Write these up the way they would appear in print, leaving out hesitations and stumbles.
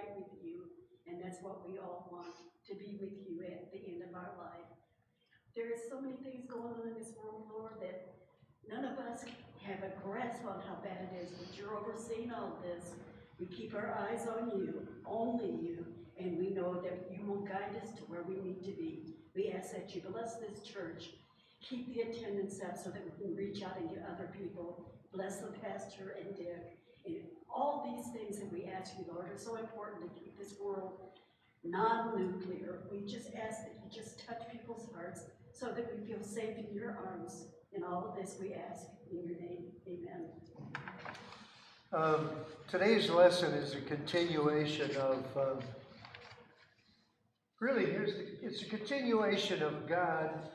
right with you, and that's what we all want, to be with you at the end of our life. There are so many things going on in this world, Lord, that none of us have a grasp on how bad it is, but you're overseeing all this. We keep our eyes on you, only you, and we know that you will guide us to where we need to be. We ask that you bless this church, keep the attendance up so that we can reach out and get other people. Bless the pastor and Dick. And all these things that we ask you, Lord, are so important to keep this world non-nuclear. We just ask that you just touch people's hearts so that we feel safe in your arms. And all of this we ask in your name. Amen. Today's lesson is a continuation of, it's a continuation of God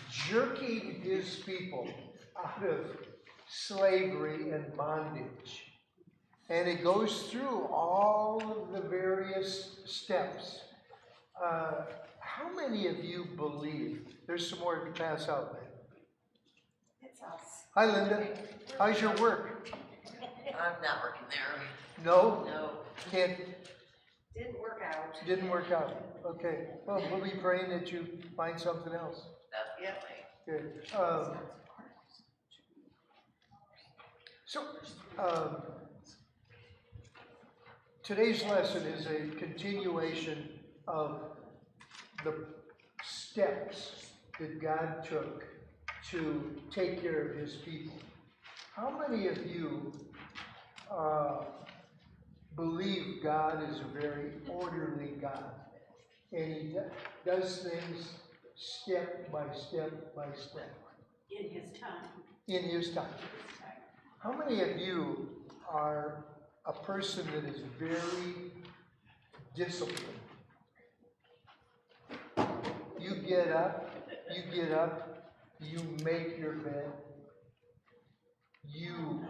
jerking his people out of slavery and bondage. And it goes through all of the various steps. How many of you believe? There's some more to pass out there. It's us. Hi, Linda. How's your work? I'm not working there. No? No. Can't? Didn't work out. Didn't work out. Okay. Well, we'll be praying that you find something else. Definitely. Good. Today's lesson is a continuation of the steps that God took to take care of his people. How many of you believe God is a very orderly God? And he does things step by step by step. In his time. In his time. How many of you are a person that is very disciplined? You get up, you make your bed, you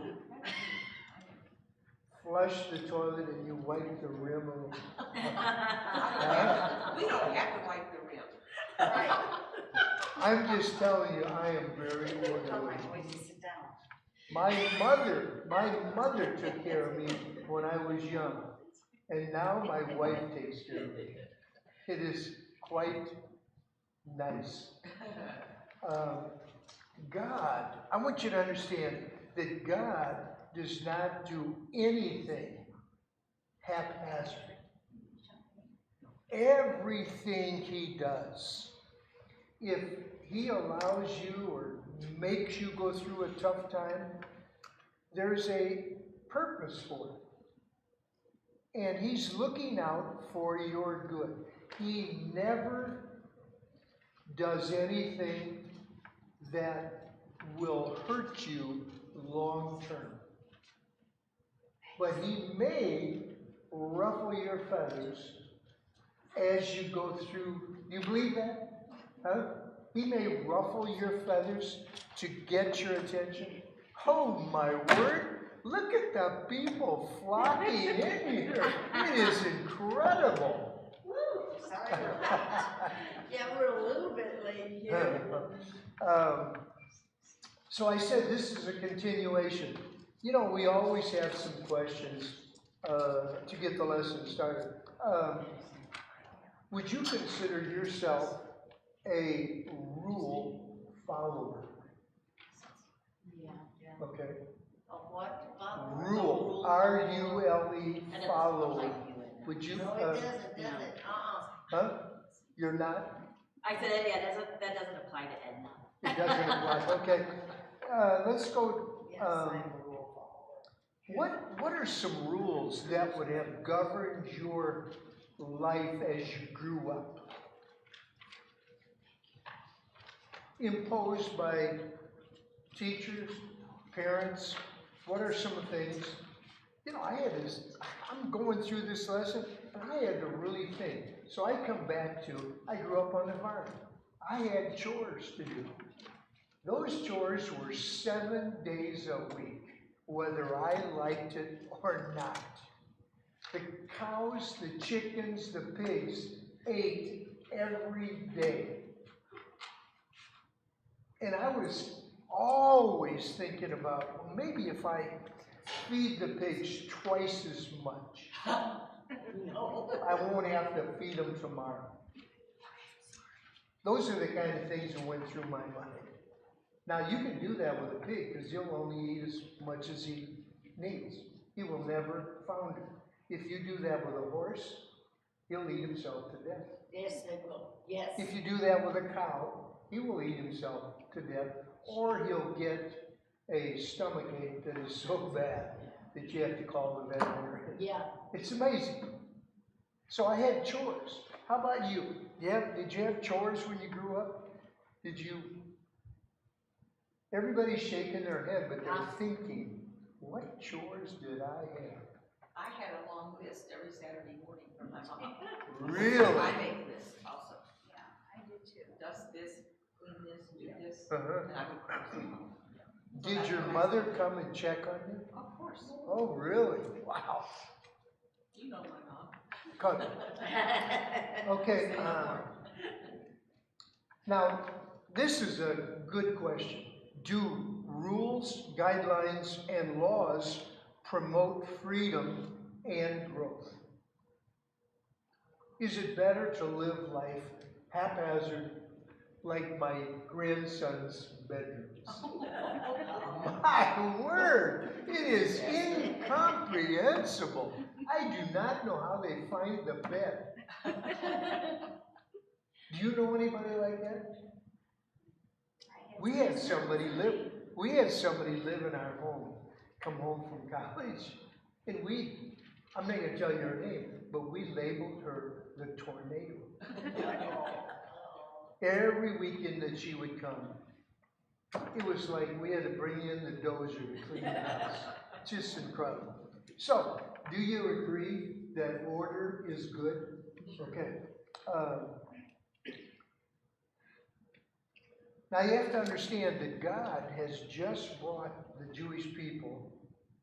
flush the toilet and you wipe the rim of We don't have to wipe the rim. Right. I'm just telling you, I am very orderly. Sit down. My mother took care of me when I was young, and now my wife takes care of me. It is quite nice. God, I want you to understand that God does not do anything haphazard. Everything he does, if he allows you or makes you go through a tough time, there's a purpose for it. And he's looking out for your good. He never does anything that will hurt you long term. But he may ruffle your feathers as you go through. You believe that? Huh? He may ruffle your feathers to get your attention. Oh my word, look at the people flocking in here. It is incredible. Woo, sorry about that. Yeah, we're a little bit late here. So I said this is a continuation. You know, we always have some questions to get the lesson started. Would you consider yourself a rule follower? Yeah. Okay. A what? Rule. R-U-L-E, follower. Would you? No, it doesn't, does it? Huh? You're not? I said, yeah, that doesn't apply to Edna. It doesn't apply. Okay. Let's go. Yes, I'm a rule follower. What are some rules that would have governed your life as you grew up? Imposed by teachers, parents? What are some things? You know, I'm going through this lesson, and I had to really think. So I come back to, I grew up on the farm. I had chores to do. Those chores were 7 days a week, whether I liked it or not. The cows, the chickens, the pigs ate every day. And I was always thinking about, well, maybe if I feed the pigs twice as much. No. I won't have to feed them tomorrow. Those are the kind of things that went through my mind. Now, you can do that with a pig, because he'll only eat as much as he needs. He will never founder. If you do that with a horse, he'll eat himself to death. Yes, they will, yes. If you do that with a cow, he will eat himself to death, or he'll get a stomachache that is so bad that you have to call the veterinarian. Yeah. It's amazing. So I had chores. How about you? Did you have chores when you grew up? Did you? Everybody's shaking their head, but they're thinking, what chores did I have? I had a long list every Saturday morning from my mom. Really? I make lists also. Yeah, I did too. Dust this, clean this, do this, Uh-huh. and I would cross them off. Did your mother come and check on you? Of course. Oh, really? Wow. You know my mom. Cut. Okay. Now, this is a good question. Do rules, guidelines, and laws promote freedom and growth? Is it better to live life haphazard like my grandson's bedrooms? My word, it is incomprehensible. I do not know how they find the bed. Do you know anybody like that? We had somebody live in our home, come home from college, and I'm not gonna tell you her name, but we labeled her the tornado. Every weekend that she would come, it was like we had to bring in the dozer to clean the house. Just incredible. So, do you agree that order is good? Okay. Now you have to understand that God has just brought the Jewish people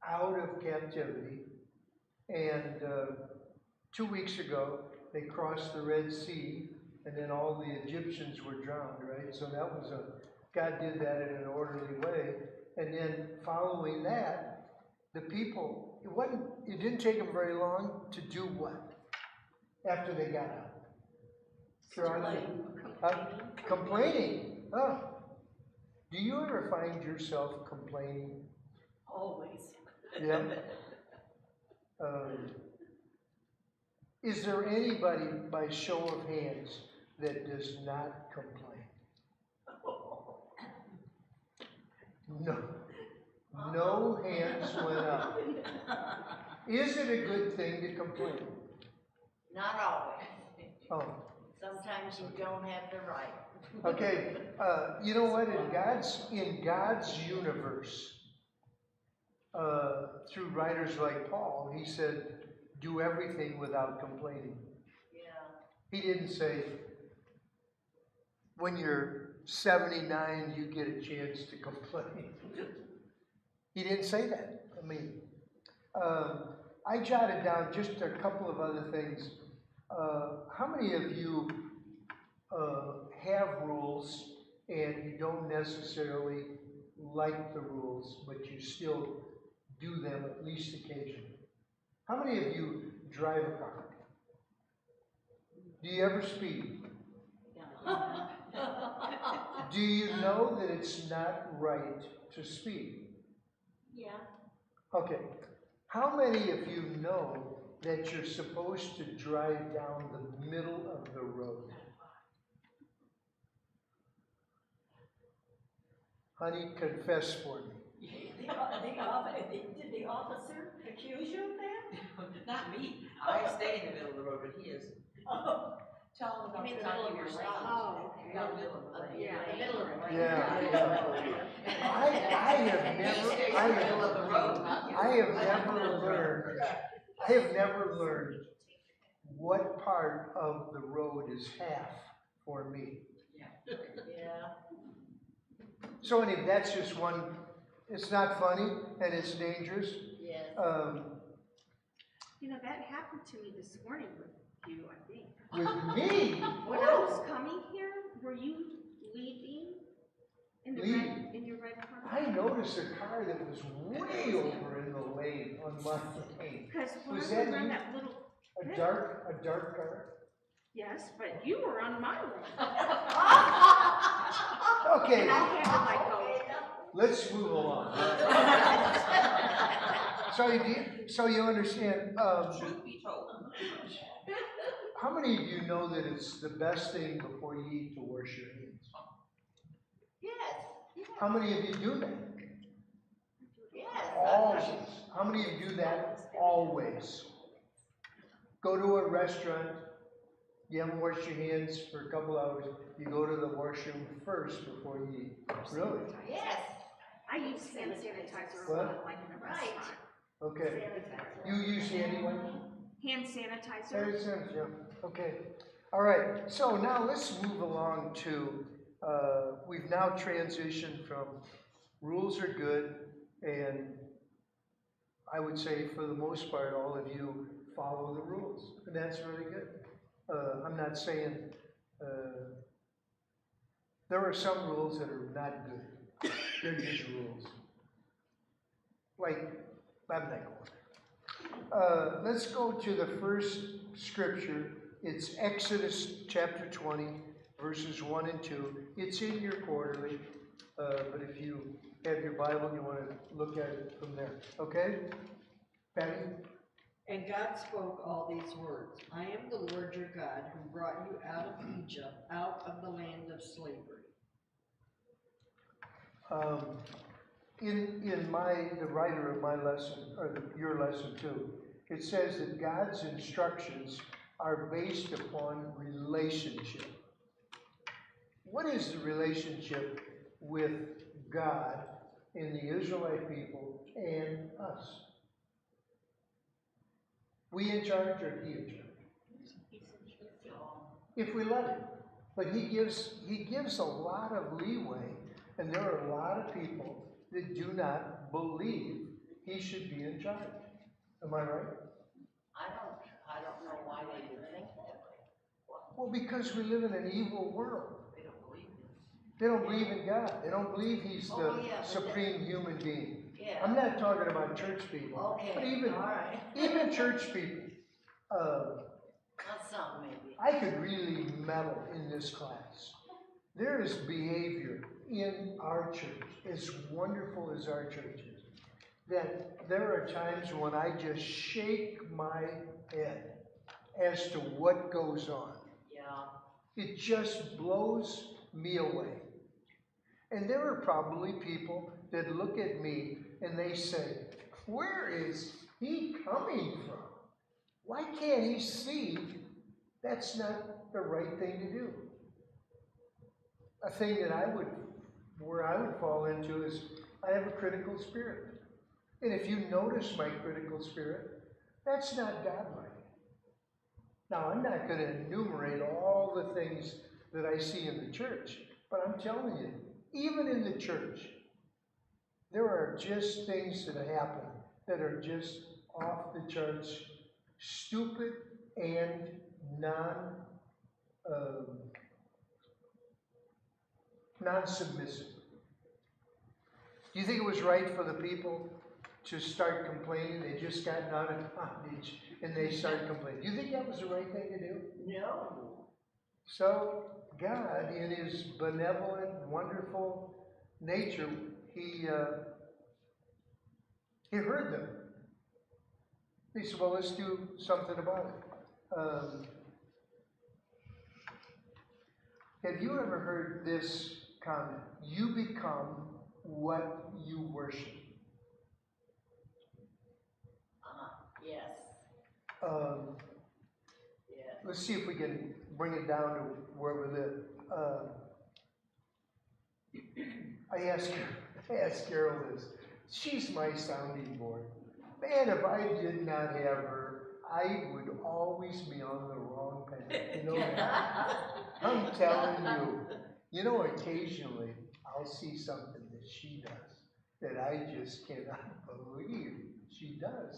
out of captivity, and 2 weeks ago they crossed the Red Sea, and then all the Egyptians were drowned, right? So that was God did that in an orderly way, and then following that, the people, it didn't take them very long to do what? After they got out? Complaining. Oh. Do you ever find yourself complaining? Always. Yeah. Is there anybody, by show of hands, that does not complain? No. No hands went up. Is it a good thing to complain? Not always. Oh. Sometimes you don't have the right. Okay, you know what? In God's universe, through writers like Paul, he said, "Do everything without complaining." Yeah. He didn't say, "When you're 79, you get a chance to complain." He didn't say that. I mean, I jotted down just a couple of other things. How many of you have rules and you don't necessarily like the rules, but you still do them at least occasionally? How many of you drive a car? Do you ever speed? Do you know that it's not right to speed? Yeah. Okay. How many of you know that you're supposed to drive down the middle of the road? Honey, confess for me. Did the officer accuse you of that? Not me. I stay in the middle of the road, but he is. Oh. Tell him about You mean the the time middle you were of the late. lane? Oh, Down the middle of the lane. Yeah, the middle of the lane. Yeah. I have never learned what part of the road is half for me. Yeah. So anyway, that's just one. It's not funny and it's dangerous. Yes. You know, that happened to me this morning with you, I think. With me? When I was coming here, were you leaving in the Leaving? in your red car? I noticed a car that was way over in the lane on my lane. Because when Was I that was around you? that little A dark garb? Yes, but you were on my list. Okay, And I had to like go, let's move along. So you understand, Truth be told. how many of you know that it's the best thing before you eat to wash your hands? Yes, How many of you do that? yes. Always. How many of you do that? Always. Go to a restaurant, you haven't washed your hands for a couple hours, you go to the washroom first before you eat. Really? Yes. I use hand sanitizer a What? lot, like in a Right. restaurant. Okay. You use handy one? Hand sanitizer. Very sense, yeah. Okay. All right. So now let's move along to, we've now transitioned from rules are good, and I would say for the most part, all of you follow the rules, and that's really good. I'm not saying, there are some rules that are not good. They're just rules. Like, I'm not going. Let's go to the first scripture. It's Exodus chapter 20, verses 1 and 2. It's in your quarterly, but if you have your Bible, you want to look at it from there. Okay? Patty? And God spoke all these words. I am the Lord your God who brought you out of Egypt, out of the land of slavery. In the writer of my lesson, or your lesson too, it says that God's instructions are based upon relationship. What is the relationship with God in the Israelite people and us? We in charge or he in charge? If we let him. But he gives a lot of leeway, and there are a lot of people that do not believe he should be in charge. Am I right? I don't know why they would think that way. Well, because we live in an evil world. They don't believe this. They don't believe in God. They don't believe he's the Oh, yeah, but supreme human being. Yeah. I'm not talking about church people. Okay, But even, all right. even church people. Not some, maybe. I could really meddle in this class. There is behavior in our church, as wonderful as our church is, that there are times when I just shake my head as to what goes on. Yeah. It just blows me away. And there are probably people that look at me and they say, where is he coming from? Why can't he see that's not the right thing to do? A thing that where I would fall into is I have a critical spirit. And if you notice my critical spirit, that's not godlike. Now, I'm not going to enumerate all the things that I see in the church, but I'm telling you, even in the church, there are just things that happen that are just off the charts, stupid and non-submissive. Do you think it was right for the people to start complaining? They just gotten out of bondage and they started complaining. Do you think that was the right thing to do? No. So God, in his benevolent, wonderful nature, he heard them. He said, well, let's do something about it. Have you ever heard this comment? You become what you worship. Yes. Yes. Let's see if we can bring it down to where we live. I asked Carol this. She's my sounding board. Man, if I did not have her, I would always be on the wrong path. You know that? I'm telling you. You know, occasionally I'll see something that she does that I just cannot believe she does.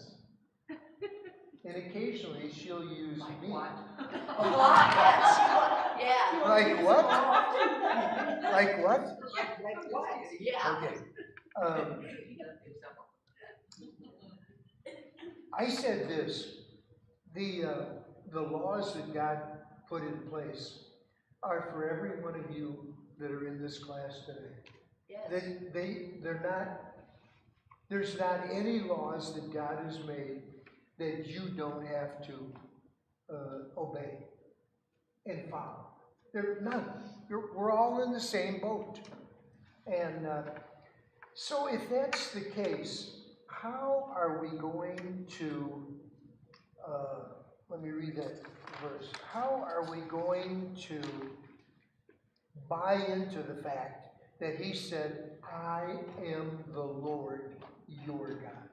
And occasionally she'll use me. Yeah. Like what? Like what? Like what? Yeah. Okay. I said this, the laws that God put in place are for every one of you that are in this class today. Yes. They're not, there's not any laws that God has made that you don't have to obey and follow. There none. We're all in the same boat. And so if that's the case, how are we going to, let me read that verse. How are we going to buy into the fact that he said, I am the Lord your God?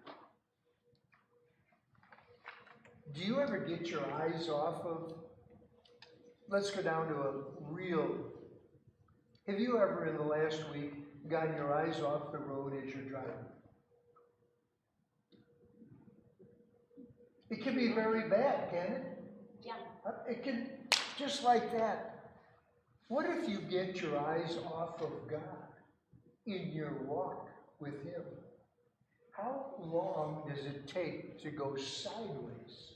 Do you ever get your eyes off of, let's go down to a real, have you ever in the last week gotten your eyes off the road as you're driving? It can be very bad, can it? Yeah. It can, just like that. What if you get your eyes off of God in your walk with him? How long does it take to go sideways?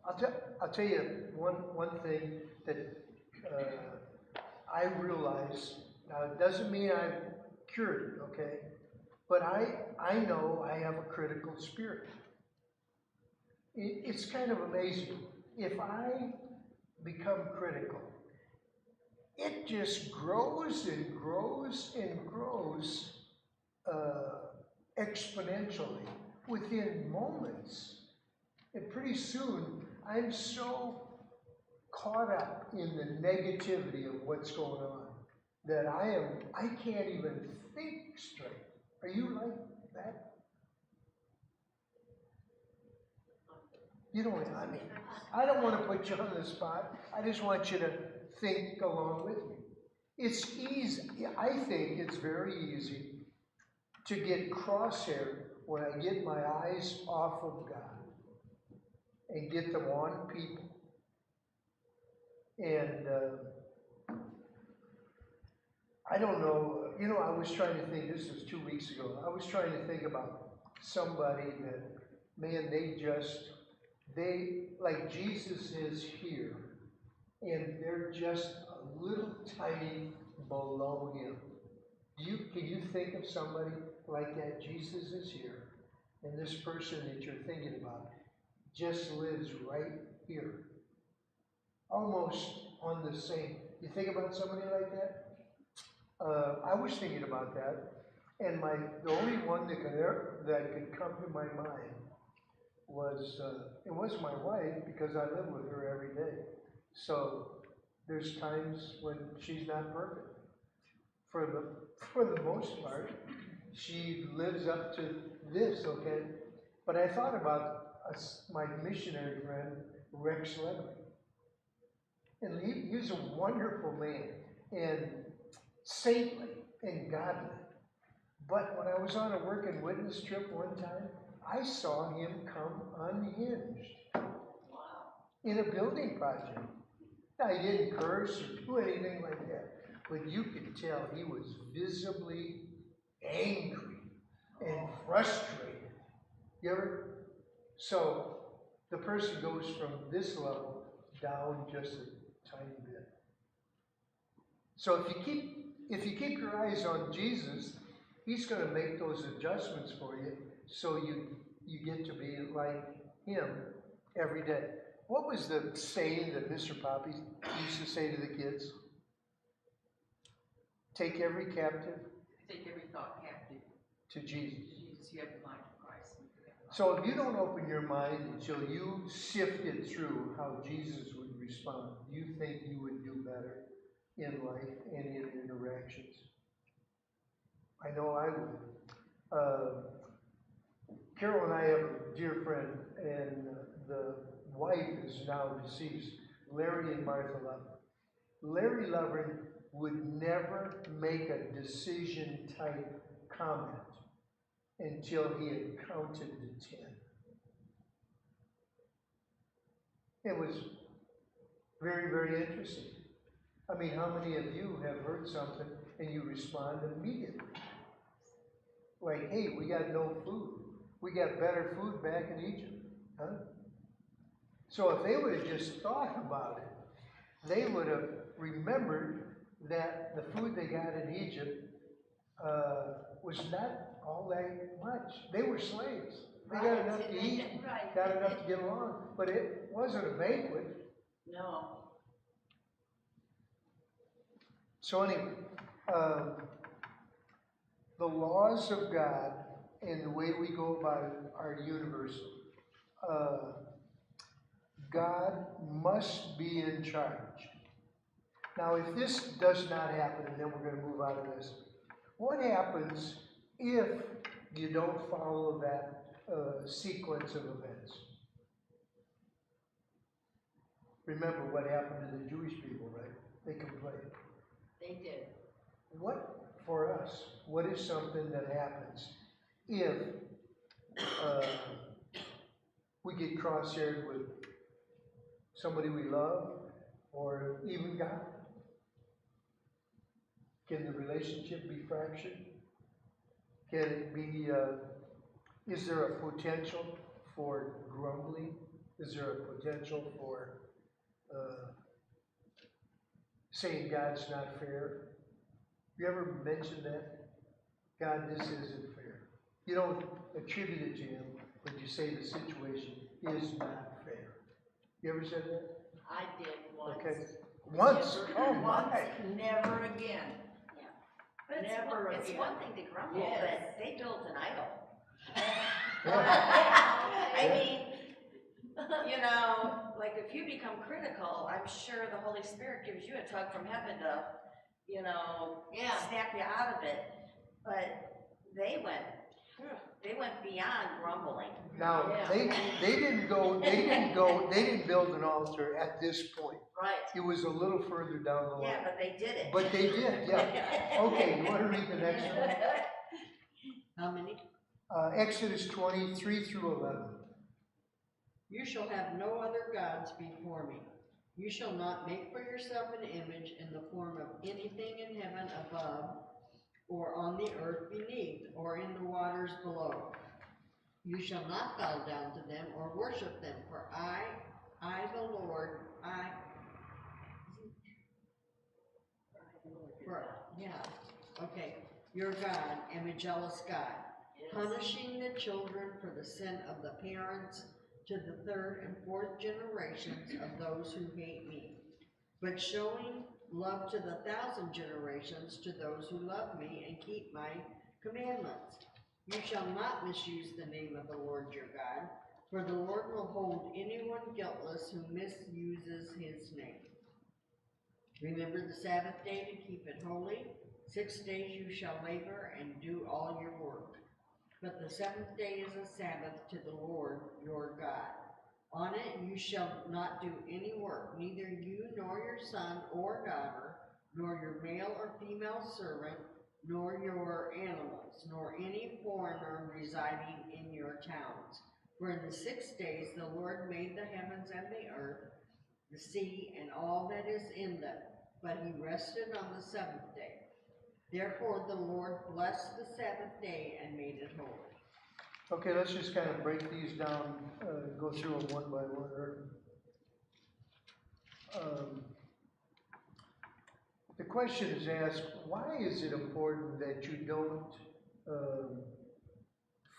I'll tell you one thing that I realize. Now, it doesn't mean I'm cured, okay? But I know I have a critical spirit. It's kind of amazing. If I become critical, it just grows and grows and grows exponentially within moments. And pretty soon, I'm so caught up in the negativity of what's going on that I can't even think straight. Are you like that? You don't, I mean, I don't want to put you on the spot. I just want you to think along with me. It's easy, I think it's very easy to get crosshair when I get my eyes off of God and get them on people. And I don't know, I was trying to think, this was 2 weeks ago, I was trying to think about somebody that, man, they, like Jesus is here, and they're just a little tiny below him. Can you think of somebody like that? Jesus is here, and this person that you're thinking about just lives right here. Almost on the same. You think about somebody like that? I was thinking about that, and the only one that could come to my mind was it was my wife, because I live with her every day. So there's times when she's not perfect. For the most part, she lives up to this, okay? But I thought about my missionary friend Rex Leonard. And he was a wonderful man, and saintly and godly. But when I was on a work and witness trip one time, I saw him come unhinged in a building project. Now, he didn't curse or do anything like that, but you could tell he was visibly angry and frustrated. You ever? So the person goes from this level down just a tiny bit. So if you keep your eyes on Jesus, he's going to make those adjustments for you, so you get to be like him every day. What was the saying that Mr. Poppy used to say to the kids? Take every captive Take every thought captive to Jesus. to Jesus. You have the mind of Christ. So if you don't open your mind until you sifted through how Jesus would respond, do you think you would do better in life and in interactions? I know I would. Carol and I have a dear friend, and the wife is now deceased, Larry and Martha Lovren. Larry Lovren would never make a decision type comment until he had counted to 10. It was very, very interesting. I mean, how many of you have heard something and you respond immediately? Like, hey, we got no food. We got better food back in Egypt. Huh? So if they would have just thought about it, they would have remembered that the food they got in Egypt was not all that much. They were slaves. They got enough to eat, Right. got enough to get along, but it wasn't a banquet. No. So anyway, the laws of God and the way we go about it are universal. God must be in charge. Now, if this does not happen, and then we're going to move out of this, what happens if you don't follow that sequence of events? Remember what happened to the Jewish people, right? They complained. They did. What, for us, what is something that happens if we get cross-haired with somebody we love or even God? Can the relationship be fractured? Can it be, is there a potential for grumbling? Is there a potential for saying God's not fair? You ever mentioned that? God, this isn't fair. You don't attribute it to him, but you say the situation is not fair. You ever said that? I did once. Okay. Once? Never, Oh once, my. never again. But Never it's again. one thing to grumble, Yes. but they built an idol. Yeah. I mean, you know, like if you become critical, I'm sure the Holy Spirit gives you a tug from heaven to, you know, Yeah. snap you out of it. But they went beyond grumbling. Now, Yeah. they didn't build an altar at this point. Right. It was a little further down the line. Yeah, but they did it. But they did, yeah. Okay, you want to read the next one? How many? Exodus 23 through 11. You shall have no other gods before me. You shall not make for yourself an image in the form of anything in heaven above, or on the earth beneath, or in the waters below. You shall not bow down to them or worship them, for I the Lord, your God, am a jealous God, punishing the children for the sin of the parents to the third and fourth generations of those who hate me, but showing love to the 1,000 generations to those who love me and keep my commandments. You shall not misuse the name of the Lord your God, for the Lord will hold anyone guiltless who misuses his name. Remember the Sabbath day to keep it holy. 6 days you shall labor and do all your work. But the seventh day is a Sabbath to the Lord your God. On it you shall not do any work, neither you nor your son or daughter, nor your male or female servant, nor your animals, nor any foreigner residing in your towns. For in the 6 days the Lord made the heavens and the earth, the sea, and all that is in them, but he rested on the seventh day. Therefore the Lord blessed the Sabbath day and made it holy. Okay, let's just kind of break these down, go through them one by one. The question is asked, why is it important that you don't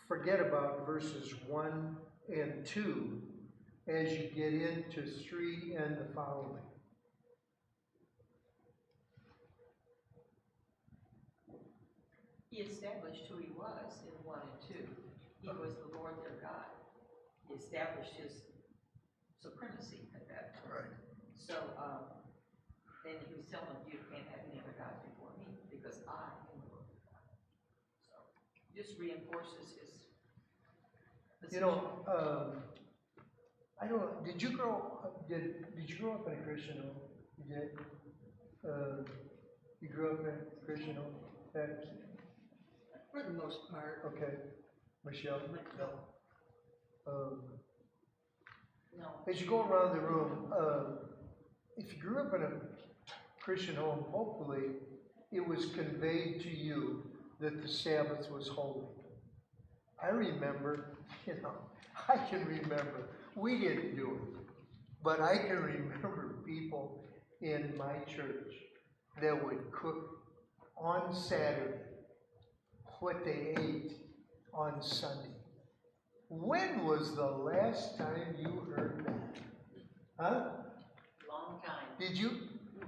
forget about verses 1 and 2 as you get into 3 and the following? He established who he was in 1 and 2. He was the Lord their God. He established his supremacy at that point. Right. So, then he was telling them, you can't have any other God before me, because I am the Lord your God. So, just reinforces his position. You know, I don't. Did you grow up? Did you grow up in a Christian home? You did. You grew up in a Christian home. For the most part. Okay, Michelle. No. No. As you go around the room, if you grew up in a Christian home, hopefully it was conveyed to you that the Sabbath was holy. I remember, I can remember, we didn't do it. But I can remember people in my church that would cook on Saturday what they ate on Sunday. When was the last time you heard that? Huh? Long time. Did you?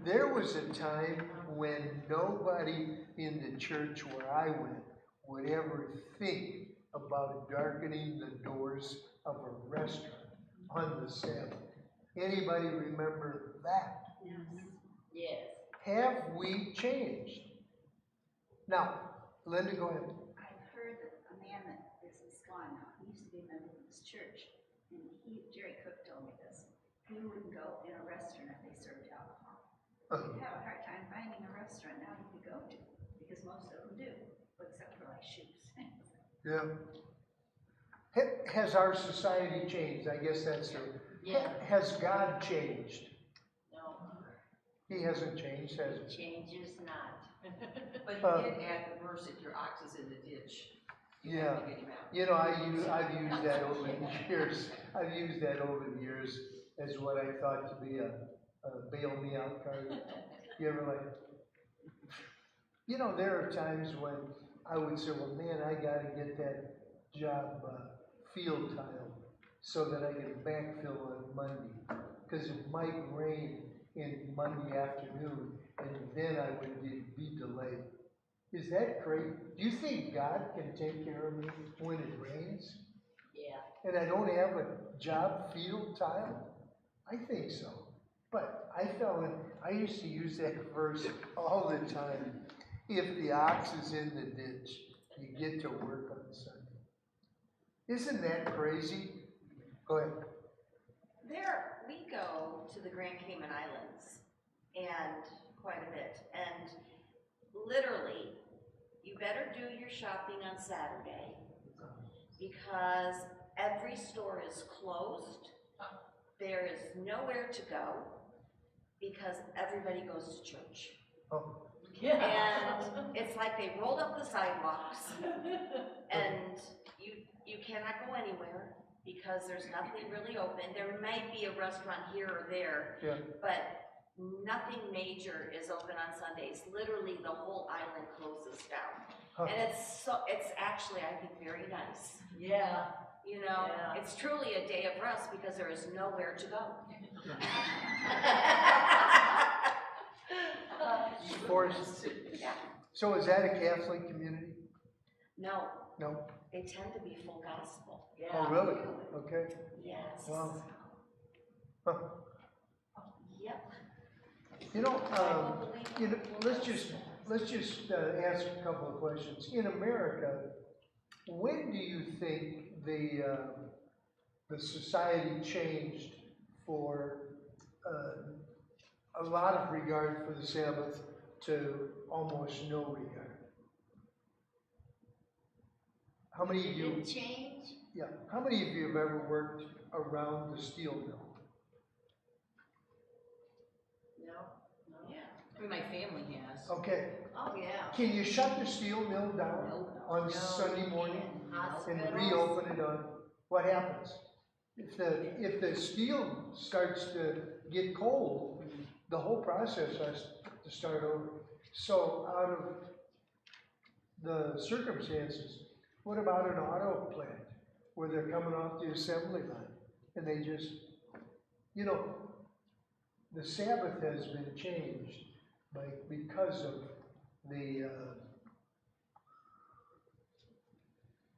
There was a time when nobody in the church where I went would ever think about darkening the doors of a restaurant on the Sabbath. Anybody remember that? Yes. Have we changed? Now, Linda, go ahead. I've heard that a man that is gone now, he used to be a member of this church, and Jerry Cook told me this. He wouldn't go in a restaurant if they served alcohol. You'd have a hard time finding a restaurant now you could go to, because most of them do, except for like shoes. Yeah. Has our society changed? I guess that's it. Yeah. Has God changed? No, He hasn't changed, has he? changes not. But he did add the verse, if your ox is in the ditch, you Yeah. have to get him out. You know, I've used that over the years. I've used that over the years as what I thought to be a bail me out card. You ever like, you know, there are times when I would say, well, man, I gotta get that job field tile so that I can backfill on Monday. Because it might rain in Monday afternoon, and then I would be delayed. Is that crazy? Do you think God can take care of me when it rains? Yeah. And I don't have a job field tile? I think so. But I used to use that verse all the time. If the ox is in the ditch, you get to work on Sunday. Isn't that crazy? Go ahead. We go to the Grand Cayman Islands, and quite a bit, and literally, you better do your shopping on Saturday, because every store is closed, there is nowhere to go, because everybody goes to church. Oh, And it's like they rolled up the sidewalks, and you cannot go anywhere, because there's nothing really open. There might be a restaurant here or there, yeah. but nothing major is open on Sundays. Literally, the whole island closes down. Huh. And it's actually, I think, very nice. Yeah. You know, Yeah. it's truly a day of rest because there is nowhere to go. Forrest. Yeah. So is that a Catholic community? No, No? they tend to be full gospel. Yeah. Oh, really? Okay. Yes. Wow. Huh. Yep. You know, let's just ask a couple of questions. In America, when do you think the society changed for a lot of regard for the Sabbath to almost no regard? How many of you? Did it change? Yeah. How many of you have ever worked around the steel mill? No. Yeah. I mean, my family has. Okay. Oh, yeah. Can you shut the steel mill down on Sunday morning and reopen it on? What happens? If the steel starts to get cold, the whole process has to start over. So out of the circumstances, what about an auto plant where they're coming off the assembly line and they just, you know, the Sabbath has been changed because of the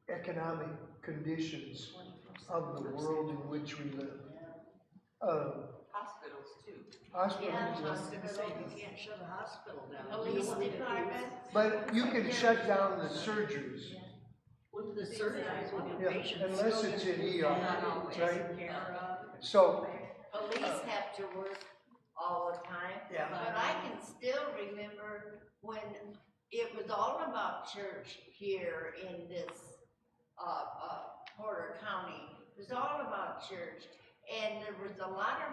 economic conditions of the world in which we live. Hospitals too. Hospitals, Yeah, I was gonna say, you can't shut a hospital down. Police department. but you can shut down the surgeries. With the surgeries, with the Yeah, patients. unless it's in ER, Not always right? taken care of. So, Police have to work all the time. Yeah. But I can still remember when it was all about church here in this, Porter County. It was all about church. And there was a lot of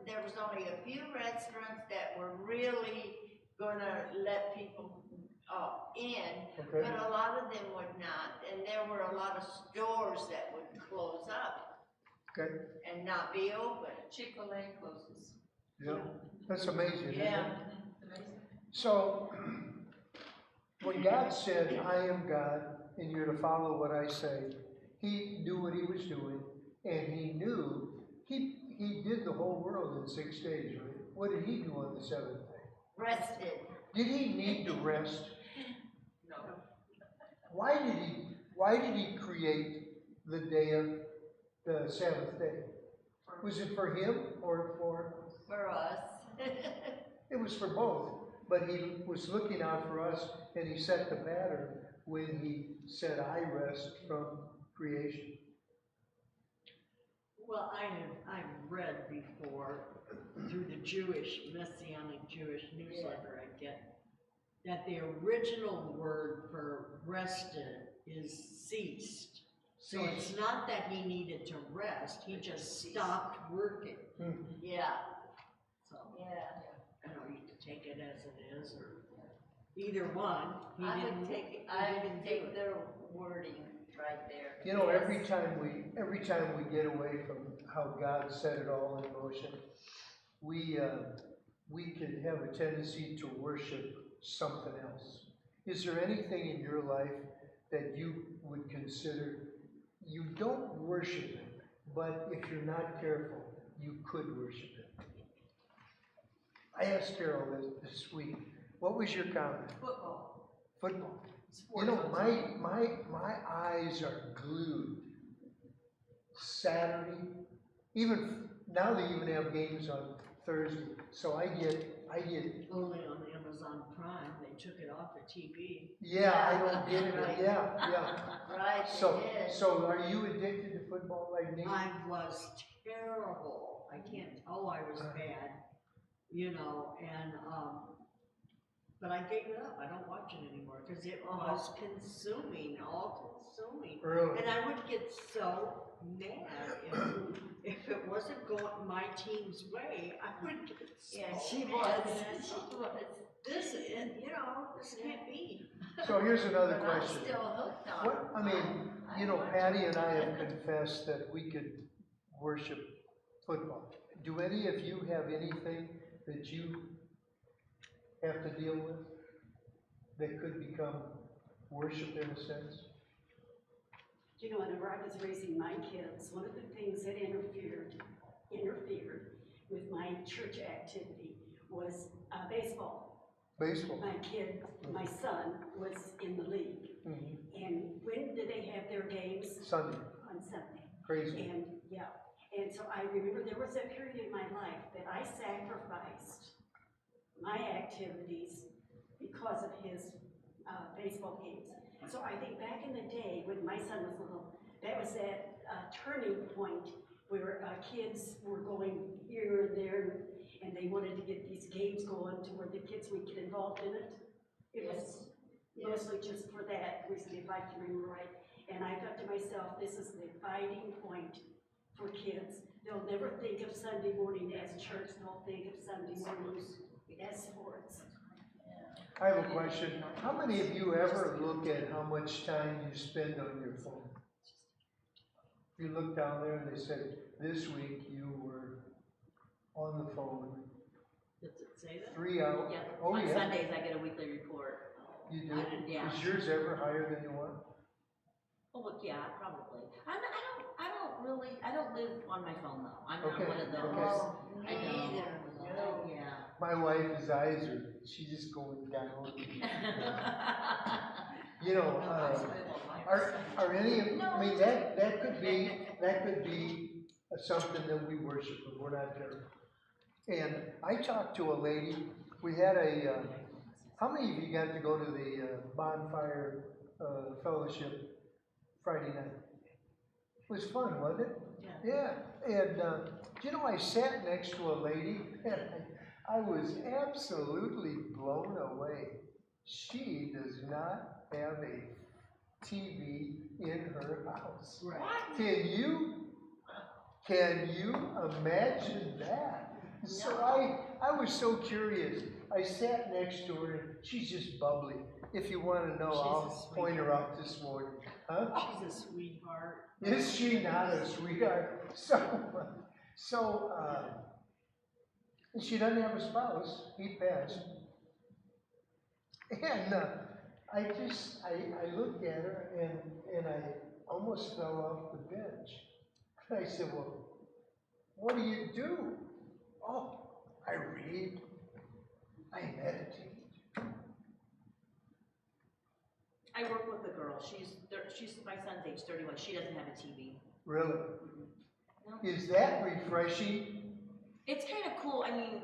there was only a few restaurants that were really gonna let people, in. okay, But a lot of them would not, and there were a lot of stores that would close up. Okay, and not be open. Chick-fil-A closes. yeah, that's amazing, isn't it? Yeah. Amazing. So, when God said, I am God, and you're to follow what I say, he knew what he was doing, and he knew, he did the whole world in 6 days, right? What did he do on the seventh day? Rested. Did he need to rest? No. Why did he create the day of the seventh day? Was it for him or For us. it was for both, but he was looking out for us, and he set the pattern when he said, I rest from creation. Well, I've read before through the Messianic Jewish newsletter I get, that the original word for rested is ceased. So it's Ceased. not that he needed to rest, he just stopped working. Yeah, So, yeah. I don't know, you can take it as it is, or either one. I didn't- would take, he I didn't would do take it. their wording right there. You know, Yes. every time we get away from how God set it all in motion, we can have a tendency to worship something else. Is there anything in your life that you would consider, you don't worship it, but if you're not careful, you could worship it? I asked Carol this week, what was your comment? Football. Football. You Sports know, on my eyes are glued. Saturday, even now they even have games on Thursday. So I get Only on Amazon Prime, they took it off the TV. yeah, I don't get it. Right. Yeah. Right, So it is. so are you addicted to football like me? I was terrible. I can't, I was bad, you know, and, but I gave it up. I don't watch it anymore because it was consuming, all consuming. Really? And I would get so mad if it wasn't going my team's way. I would get so Yeah, she mad. was, she was. This, this can't be. So here's another But I'm question. still hooked on What, I mean, you know, Patty and I have confessed that we could worship football. Do any of you have anything that you have to deal with that could become worship in a sense? You know, whenever I was raising my kids, one of the things that interfered with my church activity was baseball. Baseball. My son was in the league. Mm-hmm. And when did they have their games? Sunday. On Sunday. Crazy. And so I remember there was a period in my life that I sacrificed my activities because of his baseball games. So I think back in the day when my son was little, that was that turning point where kids were going here and there, and they wanted to get these games going to where the kids would get involved in it. It was mostly just for that reason, if I can remember right. And I thought to myself, this is the fighting point for kids. They'll never think of Sunday morning as church, they'll think of Sunday morning as sports. I have a question. How many of you ever look at how much time you spend on your phone? You look down there and they say, this week you were on the phone Does it say that? 3 hours. Yeah, Oh, on yeah. Sundays I get a weekly report. You do? Yeah. Is yours ever higher than you want? Oh, look, yeah, probably. I don't live on my phone though. I'm not Okay, one of those. okay. I don't. No. Yeah. My wife's eyes are, she's just going down. You know, are any of, I mean, that could be something that we worship if we're not careful. And I talked to a lady, we had how many of you got to go to the bonfire fellowship Friday night? It was fun, wasn't it? Yeah. And, you know, I sat next to a lady and I was absolutely blown away. She does not have a TV in her house. Right. Can you imagine that? So I was so curious. I sat next to her, and she's just bubbly. If you want to know, I'll point her out this morning. Huh? She's a sweetheart. Is she not a sweetheart? So, she doesn't have a spouse. He passed. And I looked at her and I almost fell off the bench. I said, well, what do you do? Oh, I read. I meditate. I work with a girl. She's my son's age, 31. She doesn't have a TV. Really? No. Is that refreshing? It's kind of cool. I mean,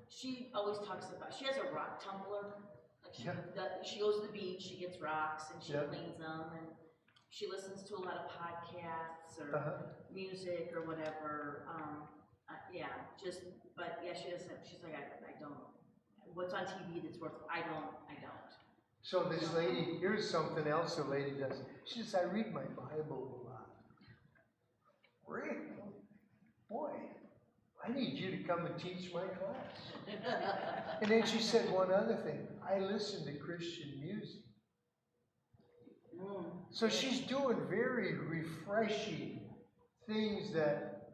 she always talks about, she has a rock tumbler. Like she goes to the beach, she gets rocks and she cleans them, and she listens to a lot of podcasts or music or whatever. She doesn't, she's like, I don't, what's on TV that's worth, I don't. So this lady, here's something else the lady does. She says, I read my Bible a lot. Really? Boy, I need you to come and teach my class. And then she said one other thing. I listen to Christian music. So she's doing very refreshing things that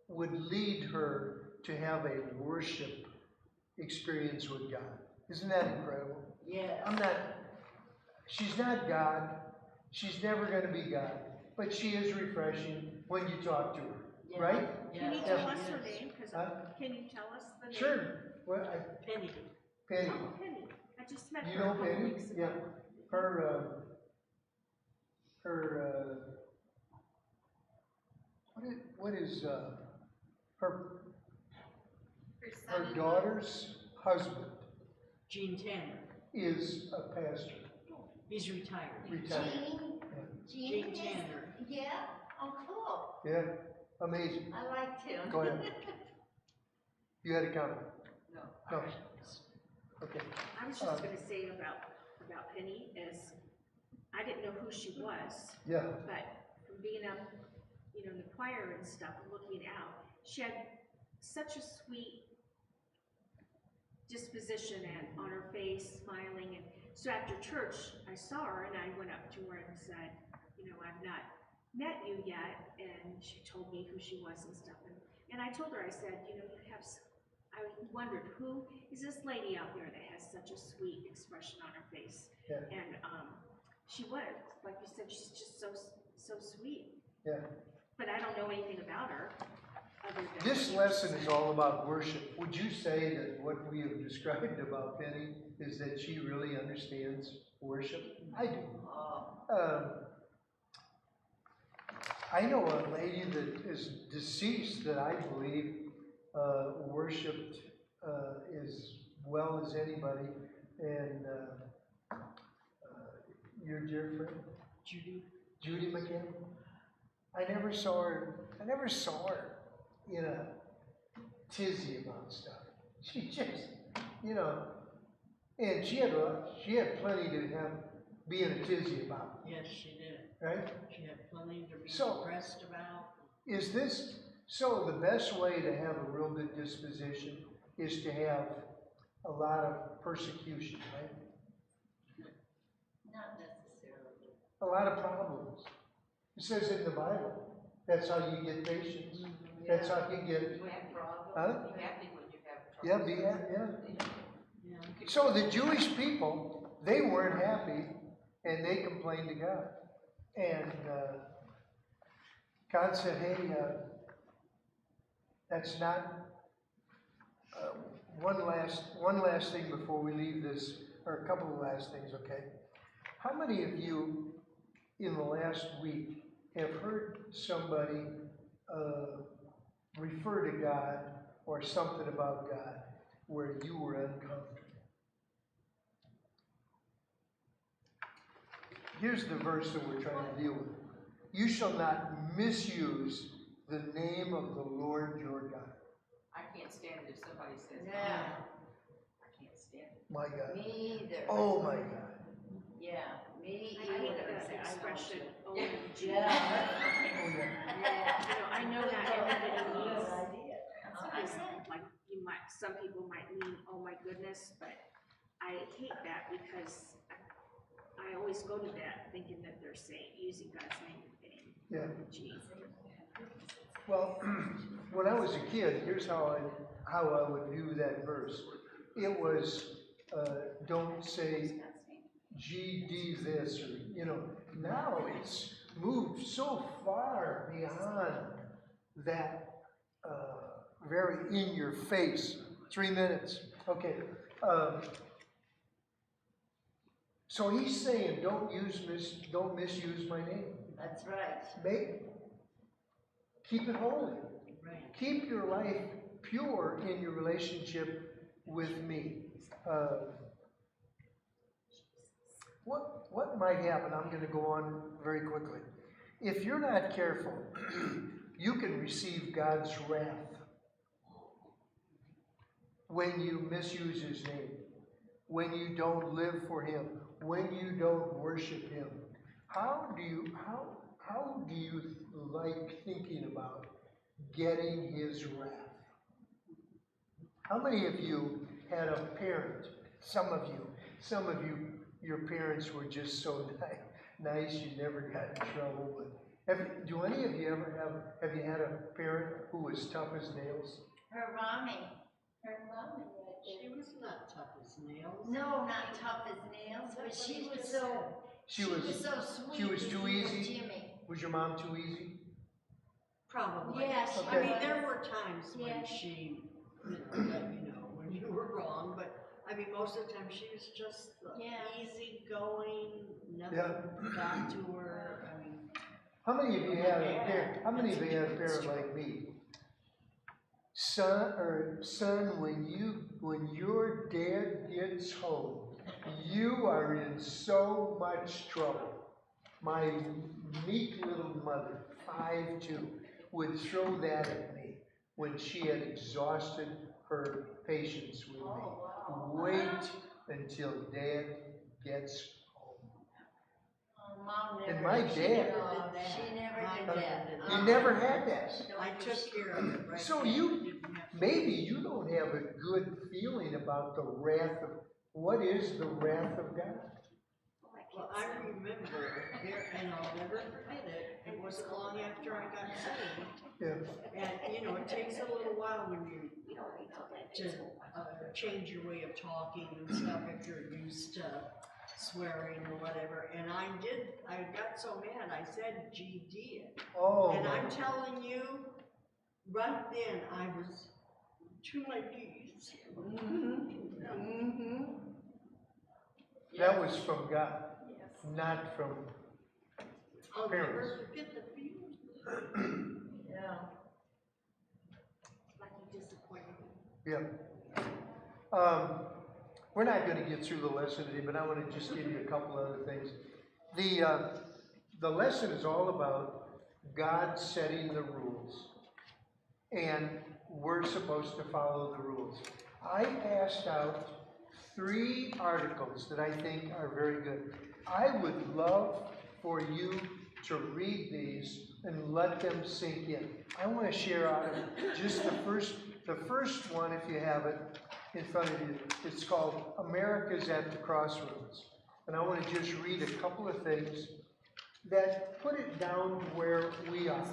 would lead her to have a worship experience with God. Isn't that incredible? Yeah. She's not God. She's never going to be God. But she is refreshing when you talk to her, right? Can you tell us her name? Can you tell us the name? Sure. Well, Penny. Penny. Oh, Penny. I just met You her know a couple Penny? weeks ago. Yeah. What is her daughter's husband Gene Tanner. is a pastor. He's retired. Gene Tanner. Yeah? Oh, cool. Yeah, amazing. I liked him. Go ahead. You had a comment? No. No. Okay. I was just gonna say about Penny is, I didn't know who she was, Yeah. but from being up, in the choir and stuff, looking out, she had such a sweet disposition and on her face, smiling. And so after church, I saw her and I went up to her and said, I've not met you yet. And she told me who she was and stuff. And I told her, I said, I wondered, who is this lady out there that has such a sweet expression on her face? Yeah. And she was, like you said, she's just so sweet. Yeah. But I don't know anything about her. Other than This lesson is all about worship. Would you say that what we have described about Penny is that she really understands worship? I do. I know a lady that is deceased that I believe worshipped as well as anybody. And your dear friend? Judy McKim? I never saw her in a tizzy about stuff. She just, and she had plenty to be in a tizzy about. Yes, she did. Right? She had plenty to be So, depressed about. Is this, so the best way to have a real good disposition is to have a lot of persecution, right? Not necessarily. A lot of problems. It says in the Bible, that's how you get patience. That's how you get, You have problems. huh? Be happy when you have Yeah, troubles. yeah. So the Jewish people, they weren't happy, and they complained to God. And God said, hey, that's not, one last thing before we leave this, or a couple of last things, okay? How many of you in the last week have heard somebody refer to God or something about God where you were uncomfortable? Here's the verse that we're trying to deal with. You shall not misuse the name of the Lord your God. I can't stand it if somebody says, Yeah. I can't stand it. My God. Me either. Oh my God. Yeah, Me, I you hate would the say, I know expression, too. OMG. Yeah. You know, I know not everybody means, I said, like, some people might mean, oh my goodness, but I hate that because I always go to that thinking that they're saying, using God's name in vain. Yeah. Gee. Well, when I was a kid, here's how I would view that verse. It was, don't say GD this, or, now it's moved so far beyond that very in your face. 3 minutes. Okay. So he's saying, don't misuse my name. that's right. Keep it holy. Right. Keep your life pure in your relationship with me. What might happen? I'm going to go on very quickly. If you're not careful, you can receive God's wrath when you misuse His name, when you don't live for Him, when you don't worship Him. How do you like thinking about getting His wrath? How many of you had a parent? Some of you, your parents were just so nice, you never got in trouble. But do any of you ever have you had a parent who was tough as nails? Her mommy. She was not tough as nails. No, not tough as nails, but she was so, She was so sweet. she was too with easy? Jimmy. Was your mom too easy? Probably. Yeah, she I mean, was. there were times when Yeah. she, let you know when you were wrong, but I mean, most of the time she was just Yeah. easygoing, nothing Yeah. got to her. I mean, How many of you had a parent? How many of you had a parent like me? Son, when your dad gets home, you are in so much trouble. My meek little mother, 5'2", would throw that at me when she had exhausted her patience with me. Wait until Dad gets Mom never. And my she dad- never did that. She never did that. You never had that. I took care of it, right? So maybe you don't have a good feeling about the wrath of, what is the wrath of God? Well, I remember there, and I'll never forget it. It wasn't long after I got saved. Yeah. And, it takes a little while when you, to change your way of talking and stuff if you're used to swearing or whatever. And I got so mad, I said GD it. Oh. And I'm telling you, right then, I was to my knees. Mm-hmm. That was from God, not from I'll parents. never forget the feeling. Yeah. Like you disappointed me. Yeah. We're not going to get through the lesson today, but I want to just give you a couple other things. The lesson is all about God setting the rules, and we're supposed to follow the rules. I passed out 3 articles that I think are very good. I would love for you to read these and let them sink in. I want to share out of just the first one, if you have it in front of you. It's called America's at the Crossroads. And I want to just read a couple of things that put it down to where we are.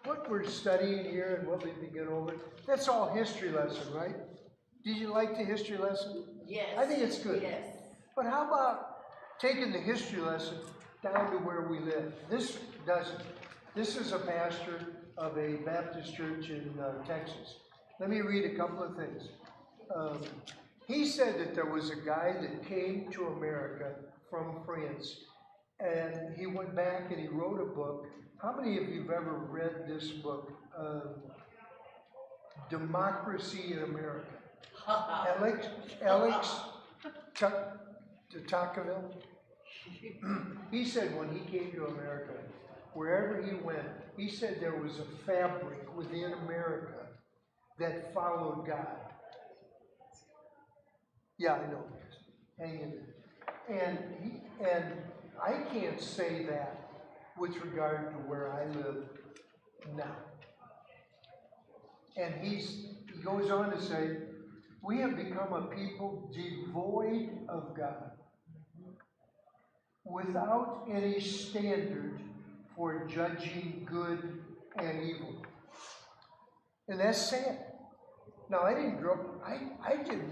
What we're studying here and what we've been going over, that's all history lesson, right? Did you like the history lesson? Yes. I think it's good. Yes. But how about taking the history lesson down to where we live? This doesn't. This is a pastor of a Baptist church in Texas. Let me read a couple of things. He said that there was a guy that came to America from France, and he went back and he wrote a book. How many of you have ever read this book, Democracy in America? Alex Tocqueville? He said when he came to America, wherever he went, he said there was a fabric within America that followed God. Yeah, I know. Hang in there. And I can't say that with regard to where I live now. And he goes on to say, we have become a people devoid of God, without any standard for judging good and evil. And that's sad. Now, I did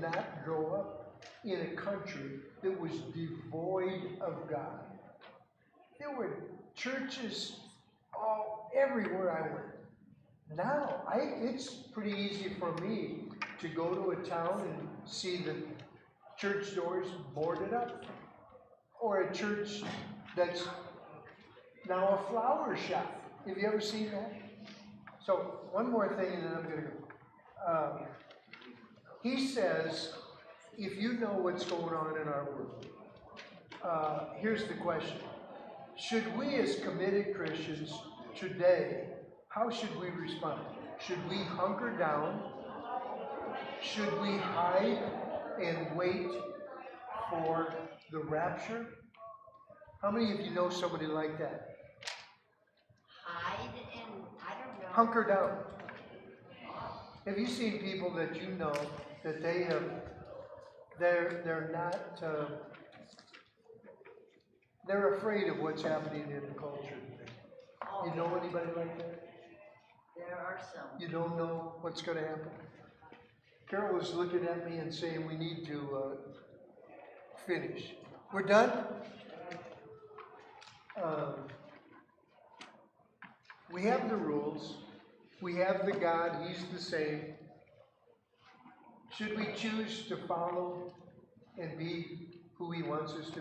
not grow up in a country that was devoid of God. There were churches everywhere I went. Now, it's pretty easy for me to go to a town and see the church doors boarded up, or a church that's now a flower shop. Have you ever seen that? So, one more thing and then I'm going to go. He says, if you know what's going on in our world, here's the question. Should we as committed Christians today, how should we respond? Should we hunker down? Should we hide and wait for the rapture? How many of you know somebody like that? Hide and, I don't know. Hunker down. Have you seen people that you know that they're not, they're afraid of what's happening in the culture today? You know anybody like that? There are some. You don't know what's going to happen? Carol was looking at me and saying we need to finish. We're done? We have the rules. We have the God. He's the same. Should we choose to follow and be who He wants us to be?